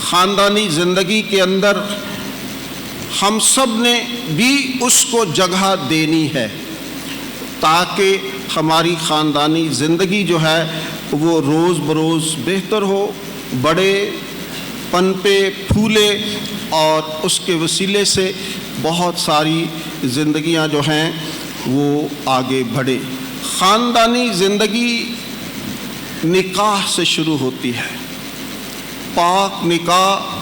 خاندانی زندگی کے اندر ہم سب نے بھی اس کو جگہ دینی ہے تاکہ ہماری خاندانی زندگی جو ہے وہ روز بروز بہتر ہو، بڑے پنپے پھولے اور اس کے وسیلے سے بہت ساری زندگیاں جو ہیں وہ آگے بڑھے۔ خاندانی زندگی نکاح سے شروع ہوتی ہے۔ پاک نکاح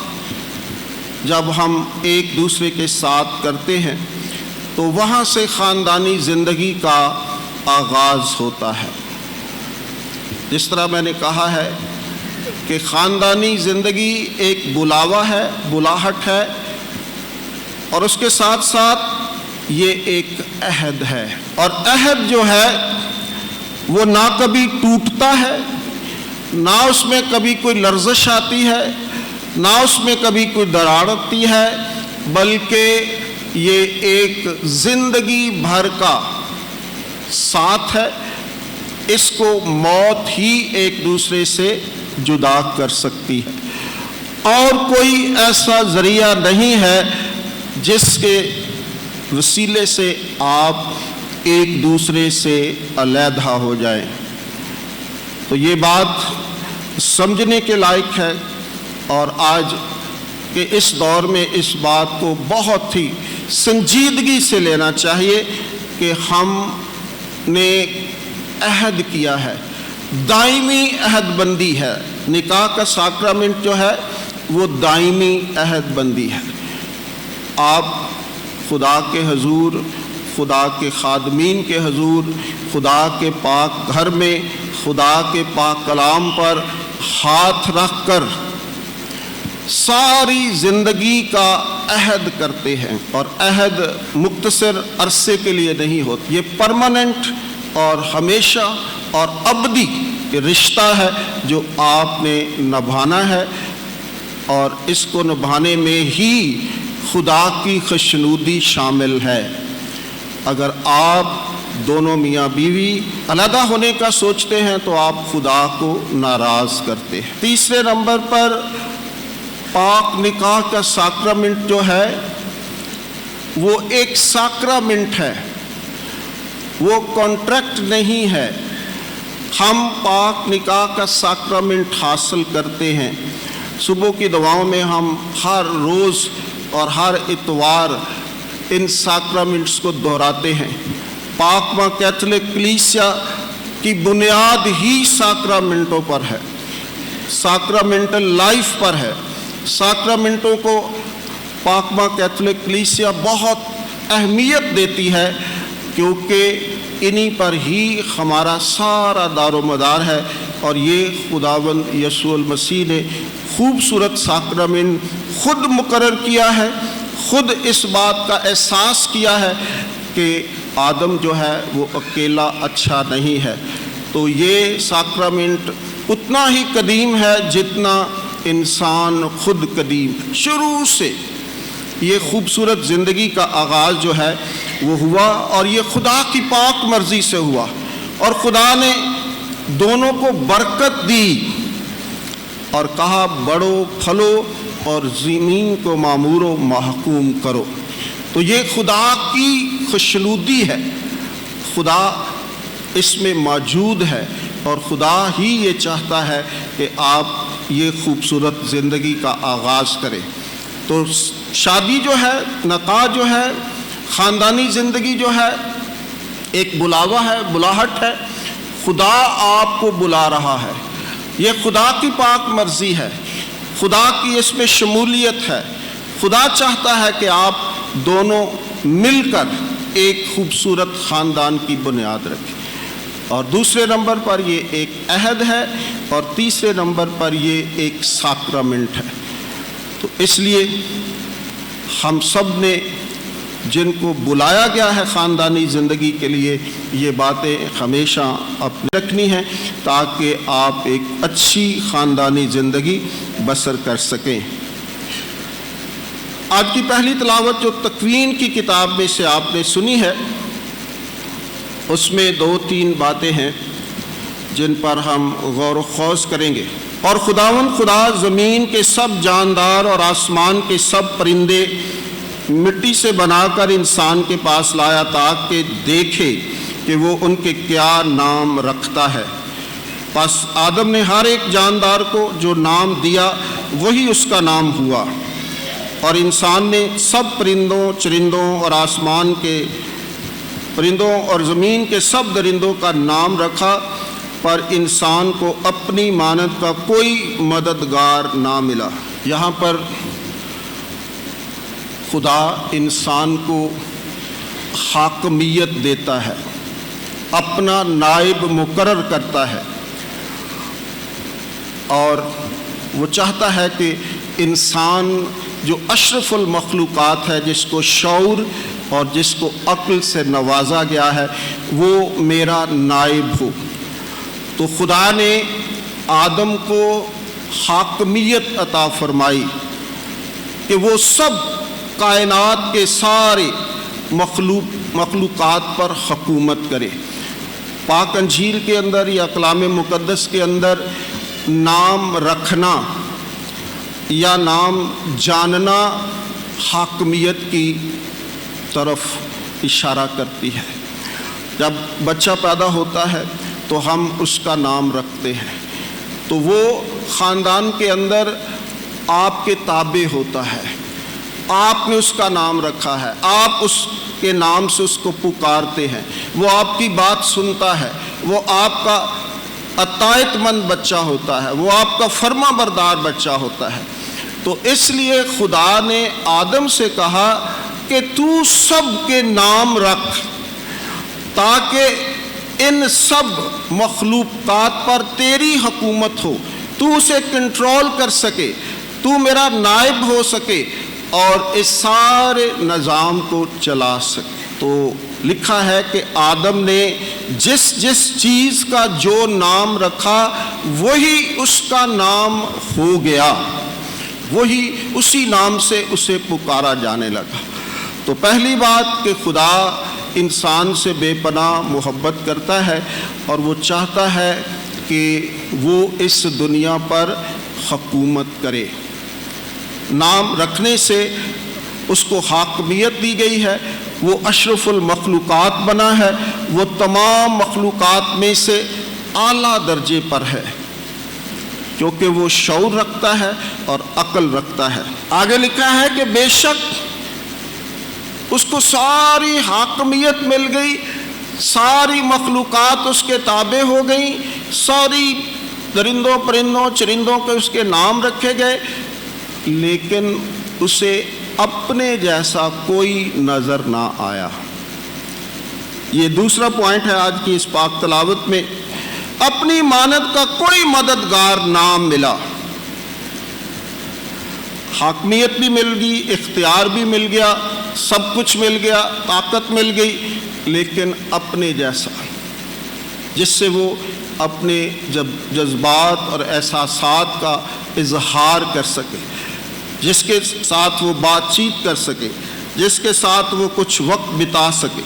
جب ہم ایک دوسرے کے ساتھ کرتے ہیں تو وہاں سے خاندانی زندگی کا آغاز ہوتا ہے۔ جس طرح میں نے کہا ہے کہ خاندانی زندگی ایک بلاوا ہے، بلاہٹ ہے، اور اس کے ساتھ ساتھ یہ ایک عہد ہے، اور عہد جو ہے وہ نہ کبھی ٹوٹتا ہے، نہ اس میں کبھی کوئی لرزش آتی ہے، نہ اس میں کبھی کوئی دراڑ آتی ہے، بلکہ یہ ایک زندگی بھر کا ساتھ ہے۔ اس کو موت ہی ایک دوسرے سے جدا کر سکتی ہے، اور کوئی ایسا ذریعہ نہیں ہے جس کے وسیلے سے آپ ایک دوسرے سے علیحدہ ہو جائیں۔ تو یہ بات سمجھنے کے لائق ہے، اور آج کے اس دور میں اس بات کو بہت ہی سنجیدگی سے لینا چاہیے کہ ہم نے عہد کیا ہے، دائمی عہد بندی ہے۔ نکاح کا ساکرامنٹ جو ہے وہ دائمی عہد بندی ہے۔ آپ خدا کے حضور، خدا کے خادمین کے حضور، خدا کے پاک گھر میں خدا کے پاک کلام پر ہاتھ رکھ کر ساری زندگی کا عہد کرتے ہیں، اور عہد مختصر عرصے کے لیے نہیں ہوتا، یہ پرماننٹ اور ہمیشہ اور ابدی رشتہ ہے جو آپ نے نبھانا ہے، اور اس کو نبھانے میں ہی خدا کی خوشنودی شامل ہے۔ اگر آپ دونوں میاں بیوی علیحدہ ہونے کا سوچتے ہیں تو آپ خدا کو ناراض کرتے ہیں۔ تیسرے نمبر پر پاک نکاح کا ساکرامنٹ جو ہے وہ ایک ساکرامنٹ ہے، وہ کانٹریکٹ نہیں ہے۔ ہم پاک نکاح کا ساکرامنٹ حاصل کرتے ہیں۔ صبح کی دعاؤں میں ہم ہر روز اور ہر اتوار ان ساکرامنٹس کو دہراتے ہیں۔ پاک ماں کیتھولک کلیسیا کی بنیاد ہی ساکرامنٹوں پر ہے، ساکرامنٹل لائف پر ہے۔ ساکرامنٹوں کو پاک ماں کیتھولک کلیسیا بہت اہمیت دیتی ہے، کیونکہ انہی پر ہی ہمارا سارا دار و مدار ہے، اور یہ خداوند یسوع المسیح نے خوبصورت ساکرامنٹ خود مقرر کیا ہے، خود اس بات کا احساس کیا ہے کہ آدم جو ہے وہ اکیلا اچھا نہیں ہے۔ تو یہ ساکرامنٹ اتنا ہی قدیم ہے جتنا انسان خود قدیم۔ شروع سے یہ خوبصورت زندگی کا آغاز جو ہے وہ ہوا، اور یہ خدا کی پاک مرضی سے ہوا، اور خدا نے دونوں کو برکت دی اور کہا بڑھو پھلو اور زمین کو معمور و محکوم کرو۔ تو یہ خدا کی خوشنودی ہے، خدا اس میں موجود ہے، اور خدا ہی یہ چاہتا ہے کہ آپ یہ خوبصورت زندگی کا آغاز کریں۔ تو شادی جو ہے، نکاح جو ہے، خاندانی زندگی جو ہے ایک بلاوا ہے، بلاہٹ ہے۔ خدا آپ کو بلا رہا ہے، یہ خدا کی پاک مرضی ہے، خدا کی اس میں شمولیت ہے۔ خدا چاہتا ہے کہ آپ دونوں مل کر ایک خوبصورت خاندان کی بنیاد رکھیں۔ اور دوسرے نمبر پر یہ ایک عہد ہے، اور تیسرے نمبر پر یہ ایک ساکرامنٹ ہے۔ تو اس لیے ہم سب نے جن کو بلایا گیا ہے خاندانی زندگی کے لیے، یہ باتیں ہمیشہ اپنے رکھنی ہیں تاکہ آپ ایک اچھی خاندانی زندگی بسر کر سکیں۔ آج کی پہلی تلاوت جو تکوین کی کتاب میں سے آپ نے سنی ہے، اس میں 2-3 باتیں ہیں جن پر ہم غور و خوض کریں گے۔ اور خداوند خدا زمین کے سب جاندار اور آسمان کے سب پرندے مٹی سے بنا کر انسان کے پاس لایا تاکہ دیکھے کہ وہ ان کے کیا نام رکھتا ہے۔ پس آدم نے ہر ایک جاندار کو جو نام دیا وہی اس کا نام ہوا، اور انسان نے سب پرندوں، چرندوں اور آسمان کے پرندوں اور زمین کے سب درندوں کا نام رکھا، پر انسان کو اپنی مانند کا کوئی مددگار نہ ملا۔ یہاں پر خدا انسان کو حاکمیت دیتا ہے، اپنا نائب مقرر کرتا ہے، اور وہ چاہتا ہے کہ انسان جو اشرف المخلوقات ہے، جس کو شعور اور جس کو عقل سے نوازا گیا ہے، وہ میرا نائب ہو۔ تو خدا نے آدم کو حاکمیت عطا فرمائی کہ وہ سب کائنات کے سارے مخلوقات پر حکومت کرے۔ پاک انجیل کے اندر یا کلام مقدس کے اندر نام رکھنا یا نام جاننا حاکمیت کی طرف اشارہ کرتی ہے۔ جب بچہ پیدا ہوتا ہے تو ہم اس کا نام رکھتے ہیں، تو وہ خاندان کے اندر آپ کے تابع ہوتا ہے، آپ نے اس کا نام رکھا ہے، آپ اس کے نام سے اس کو پکارتے ہیں، وہ آپ کی بات سنتا ہے، وہ آپ کا اطاعت مند بچہ ہوتا ہے، وہ آپ کا فرما بردار بچہ ہوتا ہے۔ تو اس لیے خدا نے آدم سے کہا کہ تو سب کے نام رکھ، تاکہ ان سب مخلوقات پر تیری حکومت ہو، تو اسے کنٹرول کر سکے، تو میرا نائب ہو سکے اور اس سارے نظام کو چلا سکے۔ تو لکھا ہے کہ آدم نے جس جس چیز کا جو نام رکھا وہی اس کا نام ہو گیا، وہی اسی نام سے اسے پکارا جانے لگا۔ تو پہلی بات کہ خدا انسان سے بے پناہ محبت کرتا ہے، اور وہ چاہتا ہے کہ وہ اس دنیا پر حکومت کرے۔ نام رکھنے سے اس کو حاکمیت دی گئی ہے، وہ اشرف المخلوقات بنا ہے، وہ تمام مخلوقات میں سے اعلیٰ درجے پر ہے، کیونکہ وہ شعور رکھتا ہے اور عقل رکھتا ہے۔ آگے لکھا ہے کہ بے شک اس کو ساری حاکمیت مل گئی، ساری مخلوقات اس کے تابع ہو گئیں، ساری درندوں پرندوں چرندوں کے اس کے نام رکھے گئے، لیکن اسے اپنے جیسا کوئی نظر نہ آیا۔ یہ دوسرا پوائنٹ ہے آج کی اس پاک تلاوت میں، اپنی مانند کا کوئی مددگار نہ ملا۔ حاکمیت بھی مل گئی، اختیار بھی مل گیا، سب کچھ مل گیا، طاقت مل گئی، لیکن اپنے جیسا جس سے وہ اپنے جذبات اور احساسات کا اظہار کر سکے، جس کے ساتھ وہ بات چیت کر سکے، جس کے ساتھ وہ کچھ وقت بتا سکے۔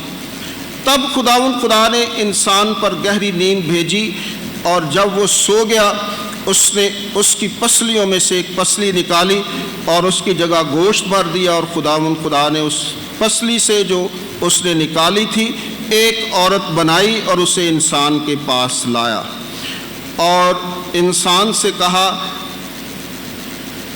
تب خدا نے انسان پر گہری نیند بھیجی، اور جب وہ سو گیا اس نے اس کی پسلیوں میں سے ایک پسلی نکالی اور اس کی جگہ گوشت بھر دیا، اور خدا نے اس پسلی سے جو اس نے نکالی تھی ایک عورت بنائی اور اسے انسان کے پاس لایا، اور انسان سے کہا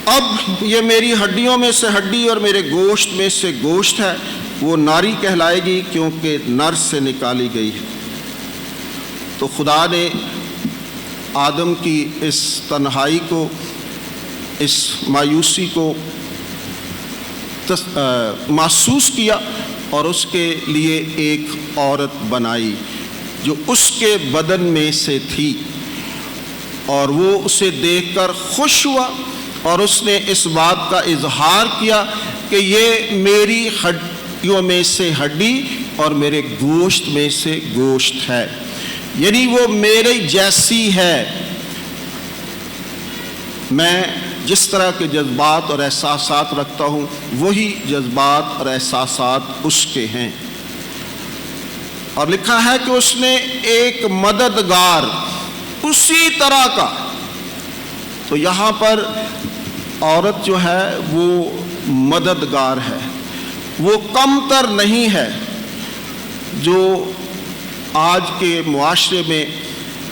اب یہ میری ہڈیوں میں سے ہڈی اور میرے گوشت میں سے گوشت ہے، وہ ناری کہلائے گی کیونکہ نر سے نکالی گئی ہے۔ تو خدا نے آدم کی اس تنہائی کو، اس مایوسی کو محسوس کیا، اور اس کے لیے ایک عورت بنائی جو اس کے بدن میں سے تھی، اور وہ اسے دیکھ کر خوش ہوا، اور اس نے اس بات کا اظہار کیا کہ یہ میری ہڈیوں میں سے ہڈی اور میرے گوشت میں سے گوشت ہے، یعنی وہ میرے جیسی ہے، میں جس طرح کے جذبات اور احساسات رکھتا ہوں وہی جذبات اور احساسات اس کے ہیں۔ اور لکھا ہے کہ اس نے ایک مددگار اسی طرح کا. تو یہاں پر عورت جو ہے وہ مددگار ہے، وہ کم تر نہیں ہے. جو آج کے معاشرے میں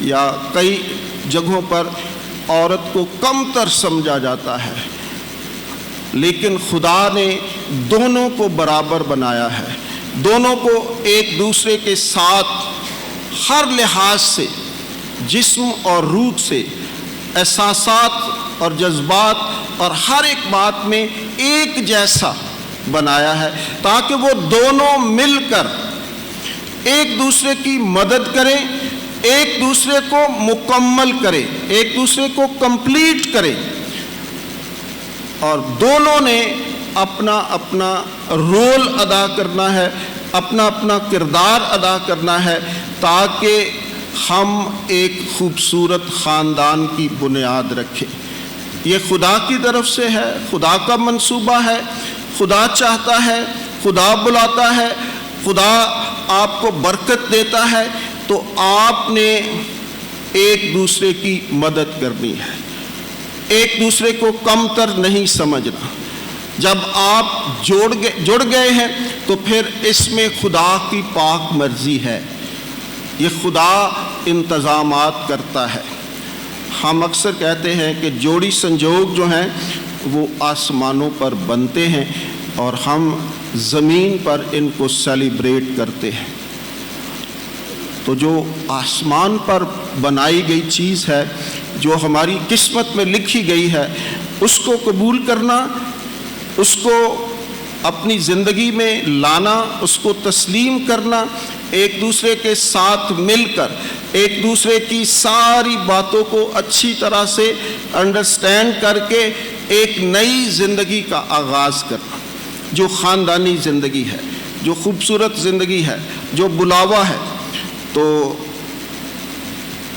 یا کئی جگہوں پر عورت کو کم تر سمجھا جاتا ہے، لیکن خدا نے دونوں کو برابر بنایا ہے. دونوں کو ایک دوسرے کے ساتھ ہر لحاظ سے، جسم اور روح سے، احساسات اور جذبات اور ہر ایک بات میں ایک جیسا بنایا ہے، تاکہ وہ دونوں مل کر ایک دوسرے کی مدد کریں، ایک دوسرے کو مکمل کریں، ایک دوسرے کو کمپلیٹ کریں. اور دونوں نے اپنا اپنا رول ادا کرنا ہے، اپنا اپنا کردار ادا کرنا ہے، تاکہ ہم ایک خوبصورت خاندان کی بنیاد رکھیں. یہ خدا کی طرف سے ہے، خدا کا منصوبہ ہے. خدا چاہتا ہے، خدا بلاتا ہے، خدا آپ کو برکت دیتا ہے، تو آپ نے ایک دوسرے کی مدد کرنی ہے، ایک دوسرے کو کم تر نہیں سمجھنا. جب آپ جڑ گئے ہیں تو پھر اس میں خدا کی پاک مرضی ہے. یہ خدا انتظامات کرتا ہے. ہم اکثر کہتے ہیں کہ جوڑی سنجوگ جو ہیں وہ آسمانوں پر بنتے ہیں اور ہم زمین پر ان کو سیلیبریٹ کرتے ہیں. تو جو آسمان پر بنائی گئی چیز ہے، جو ہماری قسمت میں لکھی گئی ہے، اس کو قبول کرنا، اس کو اپنی زندگی میں لانا، اس کو تسلیم کرنا، ایک دوسرے کے ساتھ مل کر ایک دوسرے کی ساری باتوں کو اچھی طرح سے انڈرسٹینڈ کر کے ایک نئی زندگی کا آغاز کرنا، جو خاندانی زندگی ہے، جو خوبصورت زندگی ہے، جو بلاوا ہے. تو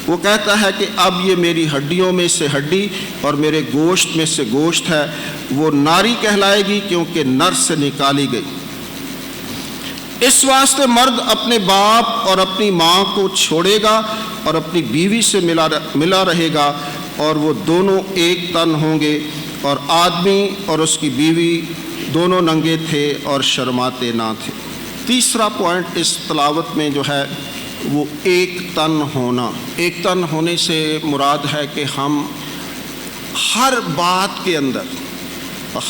وہ کہتا ہے کہ اب یہ میری ہڈیوں میں سے ہڈی اور میرے گوشت میں سے گوشت ہے. وہ ناری کہلائے گی کیونکہ نر سے نکالی گئی. اس واسطے مرد اپنے باپ اور اپنی ماں کو چھوڑے گا اور اپنی بیوی سے ملا رہے گا، اور وہ دونوں ایک تن ہوں گے. اور آدمی اور اس کی بیوی دونوں ننگے تھے اور شرماتے نہ تھے. تیسرا پوائنٹ اس تلاوت میں جو ہے وہ ایک تن ہونا. ایک تن ہونے سے مراد ہے کہ ہم ہر بات کے اندر،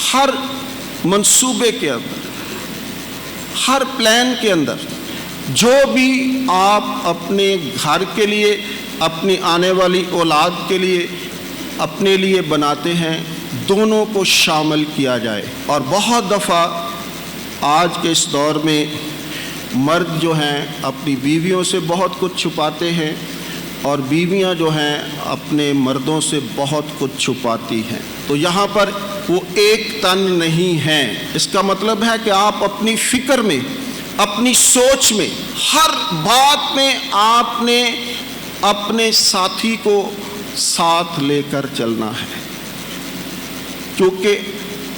ہر منصوبے کے اندر، ہر پلان کے اندر، جو بھی آپ اپنے گھر کے لیے، اپنی آنے والی اولاد کے لیے، اپنے لیے بناتے ہیں، دونوں کو شامل کیا جائے. اور بہت دفعہ آج کے اس دور میں مرد جو ہیں اپنی بیویوں سے بہت کچھ چھپاتے ہیں، اور بیویاں جو ہیں اپنے مردوں سے بہت کچھ چھپاتی ہیں. تو یہاں پر وہ ایک تن نہیں ہیں. اس کا مطلب ہے کہ آپ اپنی فکر میں، اپنی سوچ میں، ہر بات میں آپ نے اپنے ساتھی کو ساتھ لے کر چلنا ہے، کیونکہ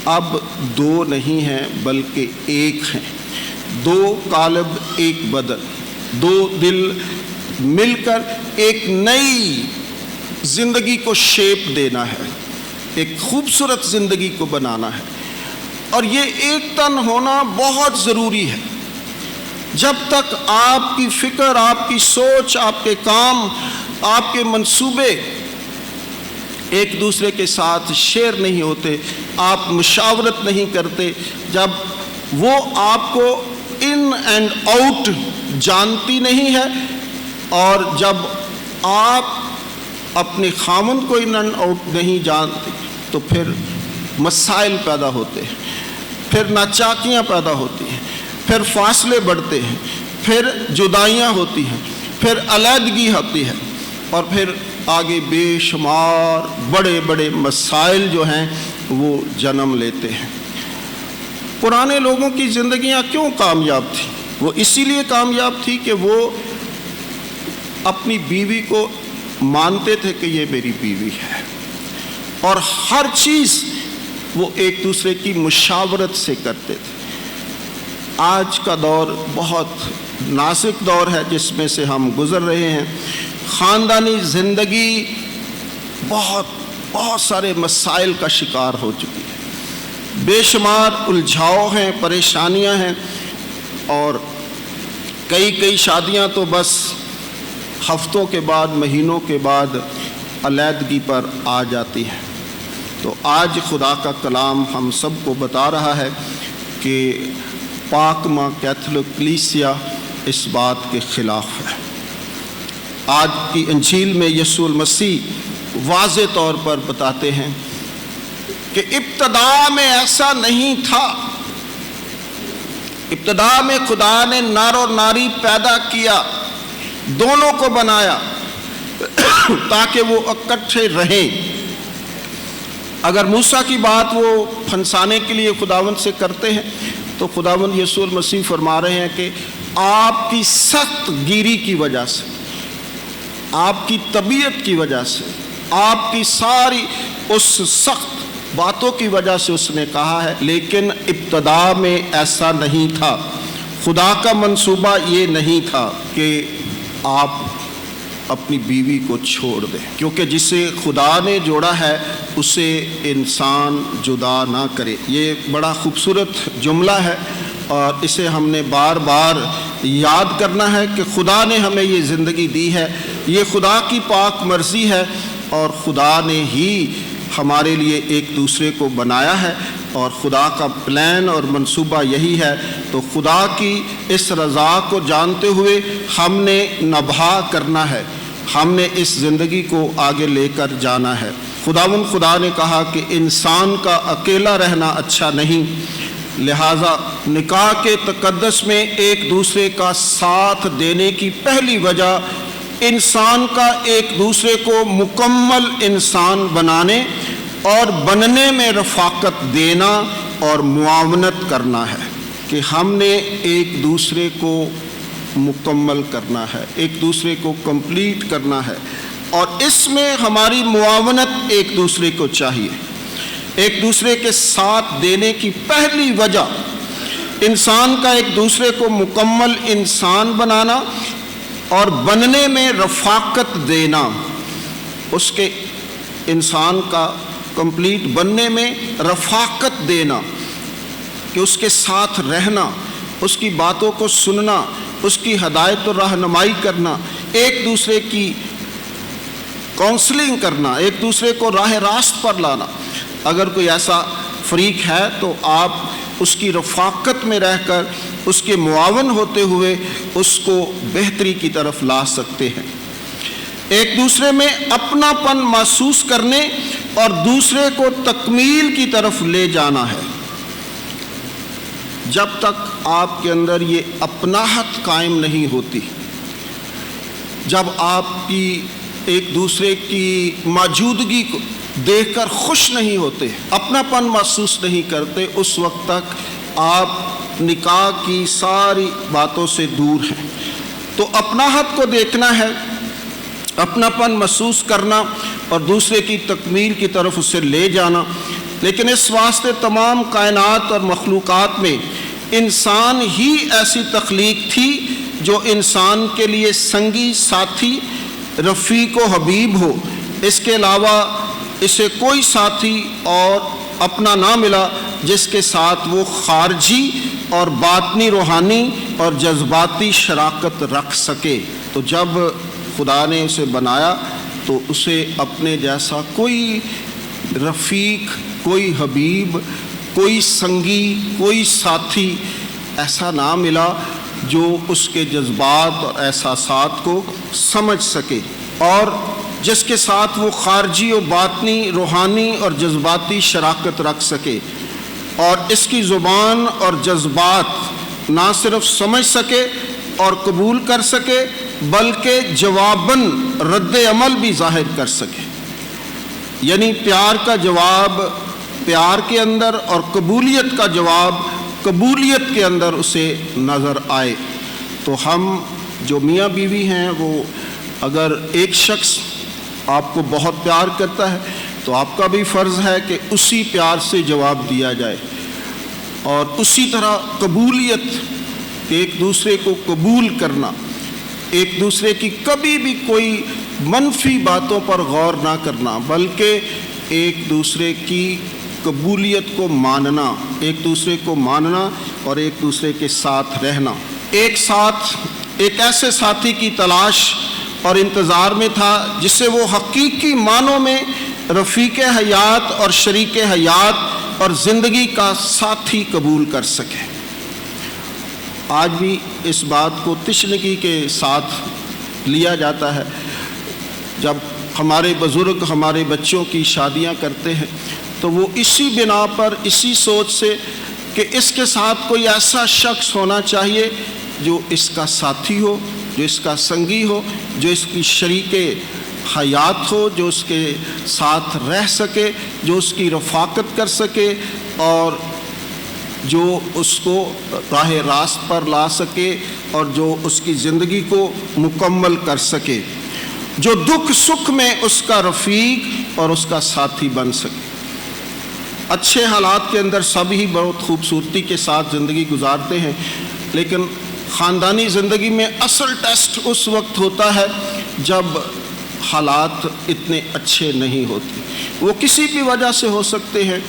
اب دو نہیں ہیں بلکہ ایک ہیں. دو قالب ایک بدن، دو دل مل کر ایک نئی زندگی کو شیپ دینا ہے، ایک خوبصورت زندگی کو بنانا ہے. اور یہ ایک تن ہونا بہت ضروری ہے. جب تک آپ کی فکر، آپ کی سوچ، آپ کے کام، آپ کے منصوبے ایک دوسرے کے ساتھ شیئر نہیں ہوتے، آپ مشاورت نہیں کرتے، جب وہ آپ کو ان اینڈ آؤٹ جانتی نہیں ہے، اور جب آپ اپنے خامند کو ان اینڈ آؤٹ نہیں جانتے، تو پھر مسائل پیدا ہوتے ہیں، پھر ناچاکیاں پیدا ہوتی ہیں، پھر فاصلے بڑھتے ہیں، پھر جدائیاں ہوتی ہیں، پھر علیحدگی ہوتی ہے، اور پھر آگے بے شمار بڑے بڑے مسائل جو ہیں وہ جنم لیتے ہیں. پرانے لوگوں کی زندگیاں کیوں کامیاب تھیں؟ وہ اسی لیے کامیاب تھی کہ وہ اپنی بیوی کو مانتے تھے کہ یہ میری بیوی ہے، اور ہر چیز وہ ایک دوسرے کی مشاورت سے کرتے تھے. آج کا دور بہت نازک دور ہے جس میں سے ہم گزر رہے ہیں. خاندانی زندگی بہت سارے مسائل کا شکار ہو چکی ہے، بے شمار الجھاؤ ہیں، پریشانیاں ہیں، اور کئی شادیاں تو بس ہفتوں کے بعد، مہینوں کے بعد علیحدگی پر آ جاتی ہیں۔ تو آج خدا کا کلام ہم سب کو بتا رہا ہے کہ پاک ماں کیتھولک کلیسیا اس بات کے خلاف ہے۔ آج کی انجیل میں یسوع المسیح واضح طور پر بتاتے ہیں کہ ابتدا میں ایسا نہیں تھا۔ ابتدا میں خدا نے نر اور ناری پیدا کیا، دونوں کو بنایا تاکہ وہ اکٹھے رہیں۔ اگر موسیٰ کی بات وہ پھنسانے کے لیے خداوند سے کرتے ہیں تو خداوند یسوع المسیح فرما رہے ہیں کہ آپ کی سخت گیری کی وجہ سے، آپ کی طبیعت کی وجہ سے، آپ کی ساری اس سخت باتوں کی وجہ سے اس نے کہا ہے، لیکن ابتدا میں ایسا نہیں تھا۔ خدا کا منصوبہ یہ نہیں تھا کہ آپ اپنی بیوی کو چھوڑ دیں، کیونکہ جسے خدا نے جوڑا ہے اسے انسان جدا نہ کرے۔ یہ بڑا خوبصورت جملہ ہے اور اسے ہم نے بار بار یاد کرنا ہے کہ خدا نے ہمیں یہ زندگی دی ہے، یہ خدا کی پاک مرضی ہے، اور خدا نے ہی ہمارے لیے ایک دوسرے کو بنایا ہے، اور خدا کا پلان اور منصوبہ یہی ہے۔ تو خدا کی اس رضا کو جانتے ہوئے ہم نے نبھا کرنا ہے، ہم نے اس زندگی کو آگے لے کر جانا ہے۔ خدا نے کہا کہ انسان کا اکیلا رہنا اچھا نہیں، لہٰذا نکاح کے تقدس میں ایک دوسرے کا ساتھ دینے کی پہلی وجہ انسان کا ایک دوسرے کو مکمل انسان بنانے اور بننے میں رفاقت دینا اور معاونت کرنا ہے، کہ ہم نے ایک دوسرے کو مکمل کرنا ہے، ایک دوسرے کو کمپلیٹ کرنا ہے، اور اس میں ہماری معاونت ایک دوسرے کو چاہیے۔ ایک دوسرے کے ساتھ دینے کی پہلی وجہ انسان کا ایک دوسرے کو مکمل انسان بنانا اور بننے میں رفاقت دینا، اس کے انسان کا کمپلیٹ بننے میں رفاقت دینا، کہ اس کے ساتھ رہنا، اس کی باتوں کو سننا، اس کی ہدایت و رہنمائی کرنا، ایک دوسرے کی کونسلنگ کرنا، ایک دوسرے کو راہ راست پر لانا۔ اگر کوئی ایسا فریق ہے تو آپ اس کی رفاقت میں رہ کر اس کے معاون ہوتے ہوئے اس کو بہتری کی طرف لا سکتے ہیں۔ ایک دوسرے میں اپنا پن محسوس کرنے اور دوسرے کو تکمیل کی طرف لے جانا ہے۔ جب تک آپ کے اندر یہ اپناہت قائم نہیں ہوتی، جب آپ کی ایک دوسرے کی موجودگی کو دیکھ کر خوش نہیں ہوتے، اپنا پن محسوس نہیں کرتے، اس وقت تک آپ نکاح کی ساری باتوں سے دور ہیں۔ تو اپناہت کو دیکھنا ہے، اپنا پن محسوس کرنا اور دوسرے کی تکمیل کی طرف اسے لے جانا۔ لیکن اس واسطے تمام کائنات اور مخلوقات میں انسان ہی ایسی تخلیق تھی جو انسان کے لیے سنگی، ساتھی، رفیق و حبیب ہو۔ اس کے علاوہ اسے کوئی ساتھی اور اپنا نہ ملا جس کے ساتھ وہ خارجی اور باطنی، روحانی اور جذباتی شراکت رکھ سکے۔ تو جب خدا نے اسے بنایا تو اسے اپنے جیسا کوئی رفیق، کوئی حبیب، کوئی سنگی، کوئی ساتھی ایسا نہ ملا جو اس کے جذبات اور احساسات کو سمجھ سکے، اور جس کے ساتھ وہ خارجی و باطنی، روحانی اور جذباتی شراکت رکھ سکے، اور اس کی زبان اور جذبات نہ صرف سمجھ سکے اور قبول کر سکے بلکہ جواباً رد عمل بھی ظاہر کر سکے۔ یعنی پیار کا جواب پیار کے اندر اور قبولیت کا جواب قبولیت کے اندر اسے نظر آئے۔ تو ہم جو میاں بیوی ہیں، وہ اگر ایک شخص آپ کو بہت پیار کرتا ہے تو آپ کا بھی فرض ہے کہ اسی پیار سے جواب دیا جائے، اور اسی طرح قبولیت، کہ ایک دوسرے کو قبول کرنا، ایک دوسرے کی کبھی بھی کوئی منفی باتوں پر غور نہ کرنا، بلکہ ایک دوسرے کی قبولیت کو ماننا، ایک دوسرے کو ماننا اور ایک دوسرے کے ساتھ رہنا۔ ایک ایسے ساتھی کی تلاش اور انتظار میں تھا جسے وہ حقیقی معنوں میں رفیق حیات اور شریک حیات اور زندگی کا ساتھی قبول کر سکے۔ آج بھی اس بات کو تشنگی کے ساتھ لیا جاتا ہے۔ جب ہمارے بزرگ ہمارے بچوں کی شادیاں کرتے ہیں تو وہ اسی بنا پر، اسی سوچ سے کہ اس کے ساتھ کوئی ایسا شخص ہونا چاہیے جو اس کا ساتھی ہو، جو اس کا سنگی ہو، جو اس کی شریک حیات ہو، جو اس کے ساتھ رہ سکے، جو اس کی رفاقت کر سکے اور جو اس کو راہ راست پر لا سکے اور جو اس کی زندگی کو مکمل کر سکے، جو دکھ سکھ میں اس کا رفیق اور اس کا ساتھی بن سکے۔ اچھے حالات کے اندر سب ہی بہت خوبصورتی کے ساتھ زندگی گزارتے ہیں، لیکن خاندانی زندگی میں اصل ٹیسٹ اس وقت ہوتا ہے جب حالات اتنے اچھے نہیں ہوتے۔ وہ کسی بھی وجہ سے ہو سکتے ہیں،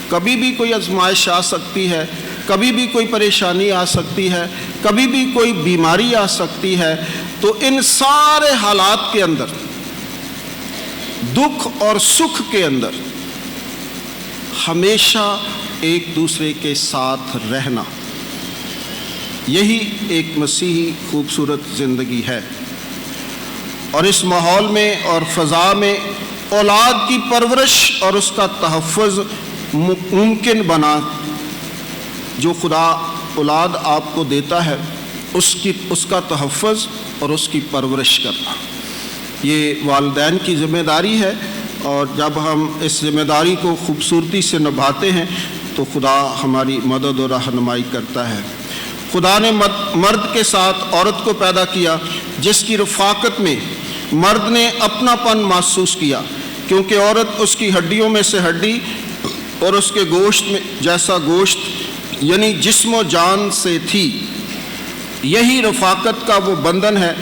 کبھی بھی کوئی آزمائش آ سکتی ہے، کبھی بھی کوئی پریشانی آ سکتی ہے، کبھی بھی کوئی بیماری آ سکتی ہے۔ تو ان سارے حالات کے اندر، دکھ اور سکھ کے اندر ہمیشہ ایک دوسرے کے ساتھ رہنا، یہی ایک مسیحی خوبصورت زندگی ہے۔ اور اس ماحول میں اور فضا میں اولاد کی پرورش اور اس کا تحفظ ممکن بنا۔ جو خدا اولاد آپ کو دیتا ہے اس کا تحفظ اور اس کی پرورش کرنا، یہ والدین کی ذمہ داری ہے۔ اور جب ہم اس ذمہ داری کو خوبصورتی سے نبھاتے ہیں تو خدا ہماری مدد اور رہنمائی کرتا ہے۔ خدا نے مرد کے ساتھ عورت کو پیدا کیا، جس کی رفاقت میں مرد نے اپنا پن محسوس کیا، کیونکہ عورت اس کی ہڈیوں میں سے ہڈی اور اس کے گوشت میں جیسا گوشت یعنی جسم و جان سے تھی۔ یہی رفاقت کا وہ بندھن ہے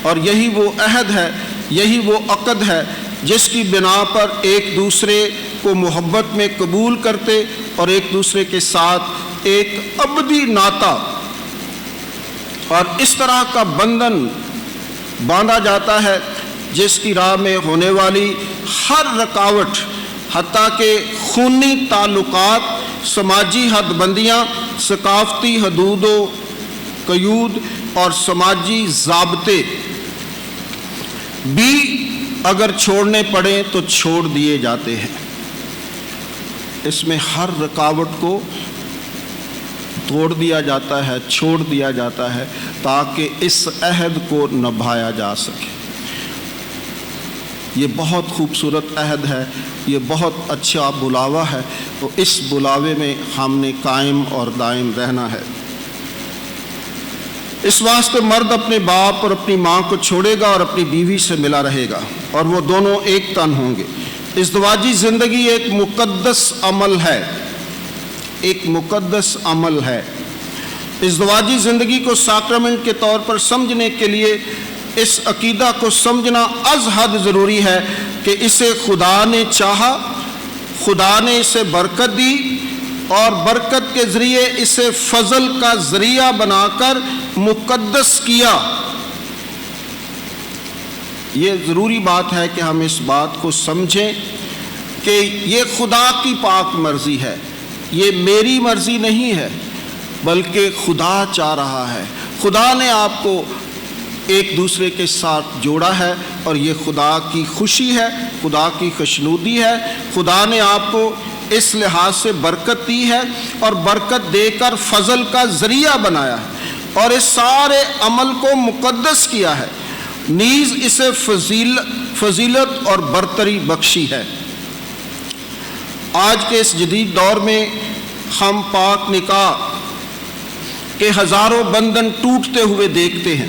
اور یہی وہ عہد ہے، یہی وہ عقد ہے جس کی بنا پر ایک دوسرے کو محبت میں قبول کرتے اور ایک دوسرے کے ساتھ ایک ابدی ناطہ اور اس طرح کا بندھن باندھا جاتا ہے جس کی راہ میں ہونے والی ہر رکاوٹ، حتیٰ کہ خونی تعلقات، سماجی حد بندیاں، ثقافتی حدود و قیود اور سماجی ضابطے بھی اگر چھوڑنے پڑیں تو چھوڑ دیے جاتے ہیں۔ اس میں ہر رکاوٹ کو توڑ دیا جاتا ہے، چھوڑ دیا جاتا ہے تاکہ اس عہد کو نبھایا جا سکے۔ یہ بہت خوبصورت عہد ہے، یہ بہت اچھا بلاوا ہے، تو اس بلاوے میں ہم نے قائم اور دائم رہنا ہے۔ اس واسطے مرد اپنے باپ اور اپنی ماں کو چھوڑے گا اور اپنی بیوی سے ملا رہے گا اور وہ دونوں ایک تن ہوں گے۔ ازدواجی زندگی ایک مقدس عمل ہے، ایک مقدس عمل ہے۔ ازدواجی زندگی کو ساکرمنٹ کے طور پر سمجھنے کے لیے اس عقیدہ کو سمجھنا از حد ضروری ہے کہ اسے خدا نے چاہا، خدا نے اسے برکت دی اور برکت کے ذریعے اسے فضل کا ذریعہ بنا کر مقدس کیا۔ یہ ضروری بات ہے کہ ہم اس بات کو سمجھیں کہ یہ خدا کی پاک مرضی ہے، یہ میری مرضی نہیں ہے، بلکہ خدا چاہ رہا ہے۔ خدا نے آپ کو ایک دوسرے کے ساتھ جوڑا ہے اور یہ خدا کی خوشی ہے، خدا کی خوشنودی ہے۔ خدا نے آپ کو اس لحاظ سے برکت دی ہے اور برکت دے کر فضل کا ذریعہ بنایا ہے اور اس سارے عمل کو مقدس کیا ہے، نیز اسے فضیلت اور برتری بخشی ہے۔ آج کے اس جدید دور میں ہم پاک نکاح کے ہزاروں بندھن ٹوٹتے ہوئے دیکھتے ہیں۔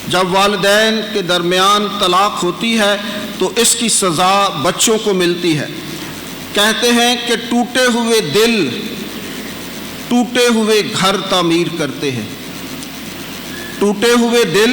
جب والدین کے درمیان طلاق ہوتی ہے تو اس کی سزا بچوں کو ملتی ہے۔ کہتے ہیں کہ ٹوٹے ہوئے دل ٹوٹے ہوئے گھر تعمیر کرتے ہیں۔ ٹوٹے ہوئے دل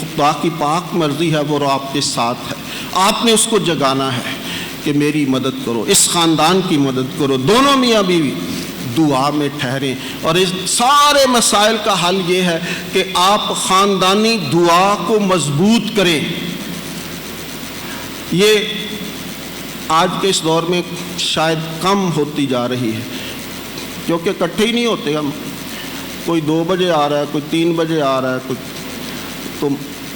خدا کی پاک مرضی ہے، وہ آپ کے ساتھ ہے۔ آپ نے اس کو جگانا ہے کہ میری مدد کرو، اس خاندان کی مدد کرو۔ دونوں میاں بیوی دعا میں ٹھہریں، اور اس سارے مسائل کا حل یہ ہے کہ آپ خاندانی دعا کو مضبوط کریں۔ یہ آج کے اس دور میں شاید کم ہوتی جا رہی ہے، کیونکہ اکٹھے ہی نہیں ہوتے ہم، کوئی 2 بجے آ رہا ہے، کوئی 3 بجے آ رہا ہے، تو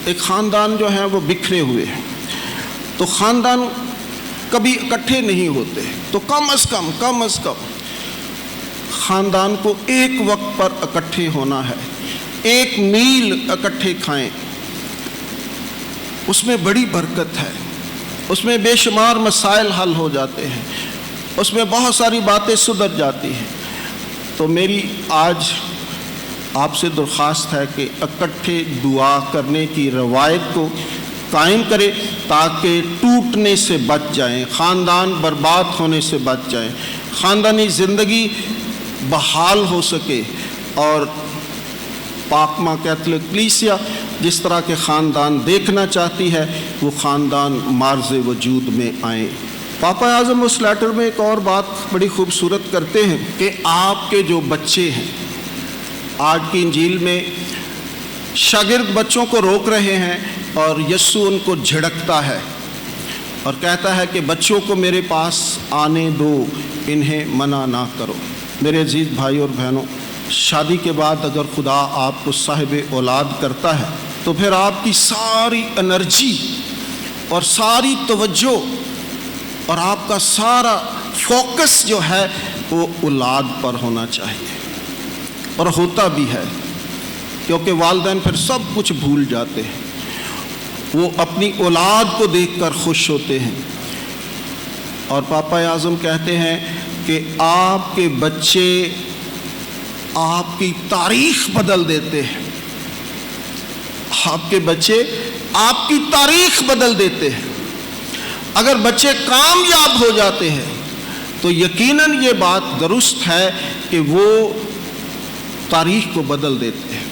ایک خاندان جو ہے وہ بکھرے ہوئے ہیں، تو خاندان کبھی اکٹھے نہیں ہوتے، تو کم از کم خاندان کو ایک وقت پر اکٹھے ہونا ہے، 1 میل اکٹھے کھائیں، اس میں بڑی برکت ہے، اس میں بے شمار مسائل حل ہو جاتے ہیں، اس میں بہت ساری باتیں سدھر جاتی ہیں۔ تو میری آج آپ سے درخواست ہے کہ اکٹھے دعا کرنے کی روایت کو قائم کرے تاکہ ٹوٹنے سے بچ جائیں، خاندان برباد ہونے سے بچ جائیں، خاندانی زندگی بحال ہو سکے، اور پاک ماں کیتھولک کلیسیا جس طرح کے خاندان دیکھنا چاہتی ہے وہ خاندان معرض وجود میں آئیں۔ پاپا اعظم اس لیٹر میں ایک اور بات بڑی خوبصورت کرتے ہیں کہ آپ کے جو بچے ہیں، آج کی انجیل میں شاگرد بچوں کو روک رہے ہیں اور یسوع ان کو جھڑکتا ہے اور کہتا ہے کہ بچوں کو میرے پاس آنے دو، انہیں منع نہ کرو۔ میرے عزیز بھائی اور بہنوں، شادی کے بعد اگر خدا آپ کو صاحب اولاد کرتا ہے تو پھر آپ کی ساری انرجی اور ساری توجہ اور آپ کا سارا فوکس جو ہے وہ اولاد پر ہونا چاہیے، اور ہوتا بھی ہے، کیونکہ والدین پھر سب کچھ بھول جاتے ہیں، وہ اپنی اولاد کو دیکھ کر خوش ہوتے ہیں۔ اور پاپا اعظم کہتے ہیں کہ آپ کے بچے آپ کی تاریخ بدل دیتے ہیں، آپ کے بچے آپ کی تاریخ بدل دیتے ہیں۔ اگر بچے کامیاب ہو جاتے ہیں تو یقیناً یہ بات درست ہے کہ وہ تاریخ کو بدل دیتے ہیں۔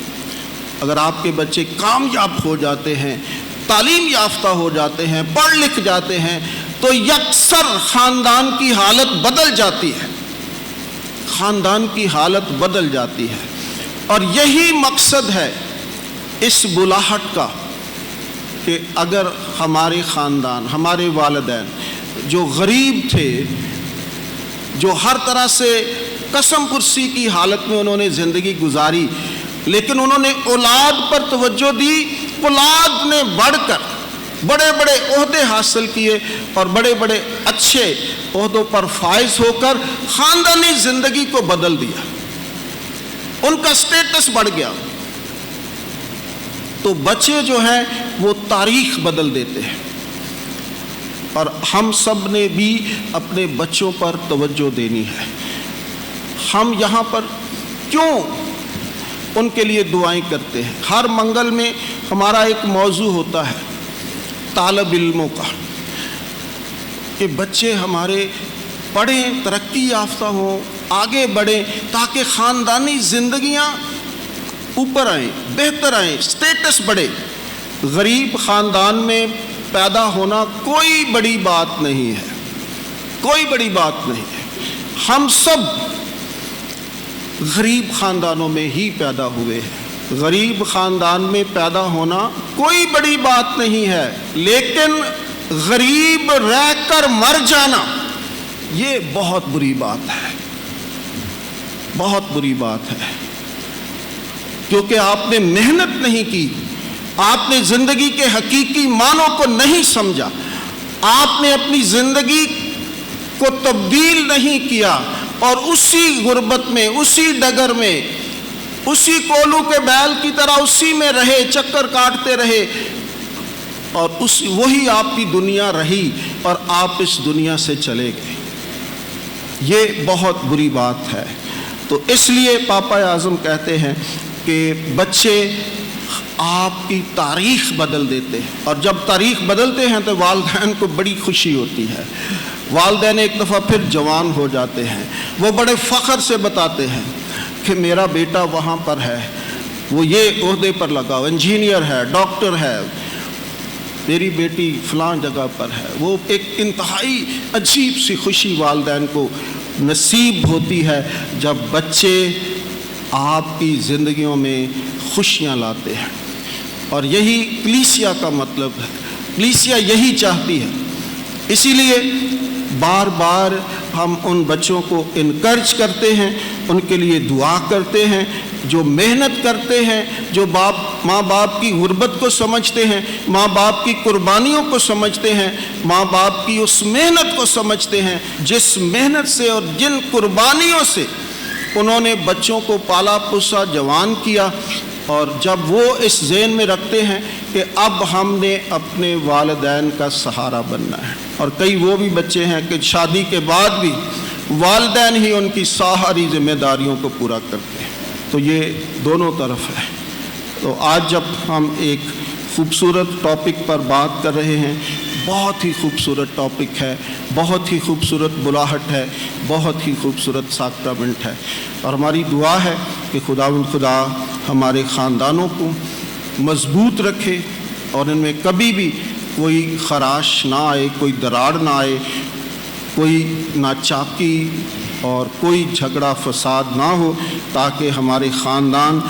اگر آپ کے بچے کامیاب ہو جاتے ہیں، تعلیم یافتہ ہو جاتے ہیں، پڑھ لکھ جاتے ہیں، تو یکسر خاندان کی حالت بدل جاتی ہے، خاندان کی حالت بدل جاتی ہے۔ اور یہی مقصد ہے اس بلاہٹ کا کہ اگر ہمارے خاندان، ہمارے والدین جو غریب تھے، جو ہر طرح سے قسم پرسی کی حالت میں انہوں نے زندگی گزاری، لیکن انہوں نے اولاد پر توجہ دی، اولاد نے بڑھ کر بڑے بڑے عہدے حاصل کیے اور بڑے بڑے اچھے عہدوں پر فائز ہو کر خاندانی زندگی کو بدل دیا، ان کا سٹیٹس بڑھ گیا۔ تو بچے جو ہیں وہ تاریخ بدل دیتے ہیں، اور ہم سب نے بھی اپنے بچوں پر توجہ دینی ہے۔ ہم یہاں پر کیوں ان کے لیے دعائیں کرتے ہیں؟ ہر منگل میں ہمارا ایک موضوع ہوتا ہے طالب علموں کا، کہ بچے ہمارے پڑھیں، ترقی یافتہ ہوں، آگے بڑھیں، تاکہ خاندانی زندگیاں اوپر آئیں، بہتر آئیں، سٹیٹس بڑھے۔ غریب خاندان میں پیدا ہونا کوئی بڑی بات نہیں ہے، کوئی بڑی بات نہیں ہے۔ ہم سب غریب خاندانوں میں ہی پیدا ہوئے ہیں، غریب خاندان میں پیدا ہونا کوئی بڑی بات نہیں ہے، لیکن غریب رہ کر مر جانا یہ بہت بری بات ہے، بہت بری بات ہے، کیونکہ آپ نے محنت نہیں کی، آپ نے زندگی کے حقیقی معنوں کو نہیں سمجھا، آپ نے اپنی زندگی کو تبدیل نہیں کیا، اور اسی غربت میں، اسی ڈگر میں، اسی کولو کے بیل کی طرح اسی میں رہے، چکر کاٹتے رہے، اور وہی آپ کی دنیا رہی اور آپ اس دنیا سے چلے گئے۔ یہ بہت بری بات ہے۔ تو اس لیے پاپا اعظم کہتے ہیں کہ بچے آپ کی تاریخ بدل دیتے ہیں، اور جب تاریخ بدلتے ہیں تو والدین کو بڑی خوشی ہوتی ہے۔ والدین ایک دفعہ پھر جوان ہو جاتے ہیں، وہ بڑے فخر سے بتاتے ہیں کہ میرا بیٹا وہاں پر ہے، وہ یہ عہدے پر لگا ہو، انجینئر ہے، ڈاکٹر ہے، میری بیٹی فلاں جگہ پر ہے، وہ ایک انتہائی عجیب سی خوشی والدین کو نصیب ہوتی ہے جب بچے آپ کی زندگیوں میں خوشیاں لاتے ہیں۔ اور یہی کلیسیا کا مطلب ہے، کلیسیا یہی چاہتی ہے۔ اسی لیے بار بار ہم ان بچوں کو انکرج کرتے ہیں، ان کے لیے دعا کرتے ہیں، جو محنت کرتے ہیں، جو ماں باپ کی غربت کو سمجھتے ہیں، ماں باپ کی قربانیوں کو سمجھتے ہیں، ماں باپ کی اس محنت کو سمجھتے ہیں جس محنت سے اور جن قربانیوں سے انہوں نے بچوں کو پالا پوسا جوان کیا۔ اور جب وہ اس ذہن میں رکھتے ہیں کہ اب ہم نے اپنے والدین کا سہارا بننا ہے، اور کئی وہ بھی بچے ہیں کہ شادی کے بعد بھی والدین ہی ان کی ساری ذمہ داریوں کو پورا کرتے ہیں، تو یہ دونوں طرف ہے۔ تو آج جب ہم ایک خوبصورت ٹاپک پر بات کر رہے ہیں، بہت ہی خوبصورت ٹاپک ہے، بہت ہی خوبصورت بلاہٹ ہے، بہت ہی خوبصورت ساکرامنٹ ہے، اور ہماری دعا ہے کہ خدا ہمارے خاندانوں کو مضبوط رکھے اور ان میں کبھی بھی کوئی خراش نہ آئے، کوئی دراڑ نہ آئے، کوئی ناچاکی اور کوئی جھگڑا فساد نہ ہو، تاکہ ہمارے خاندان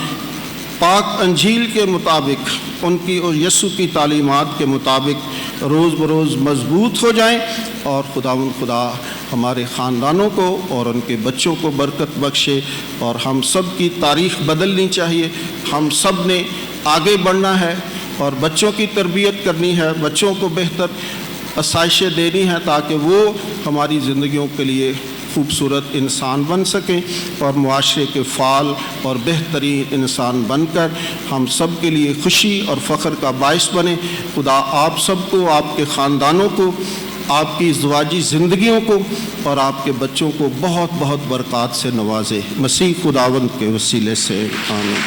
پاک انجیل کے مطابق، ان کی اور یسوع کی تعلیمات کے مطابق روز بروز مضبوط ہو جائیں، اور خدا ہمارے خاندانوں کو اور ان کے بچوں کو برکت بخشے۔ اور ہم سب کی تاریخ بدلنی چاہیے، ہم سب نے آگے بڑھنا ہے اور بچوں کی تربیت کرنی ہے، بچوں کو بہتر آسائشیں دینی ہیں تاکہ وہ ہماری زندگیوں کے لیے خوبصورت انسان بن سکیں اور معاشرے کے فعال اور بہترین انسان بن کر ہم سب کے لیے خوشی اور فخر کا باعث بنے۔ خدا آپ سب کو، آپ کے خاندانوں کو، آپ کی ازدواجی زندگیوں کو اور آپ کے بچوں کو بہت بہت برکات سے نوازے، مسیح خداوند کے وسیلے سے آمین۔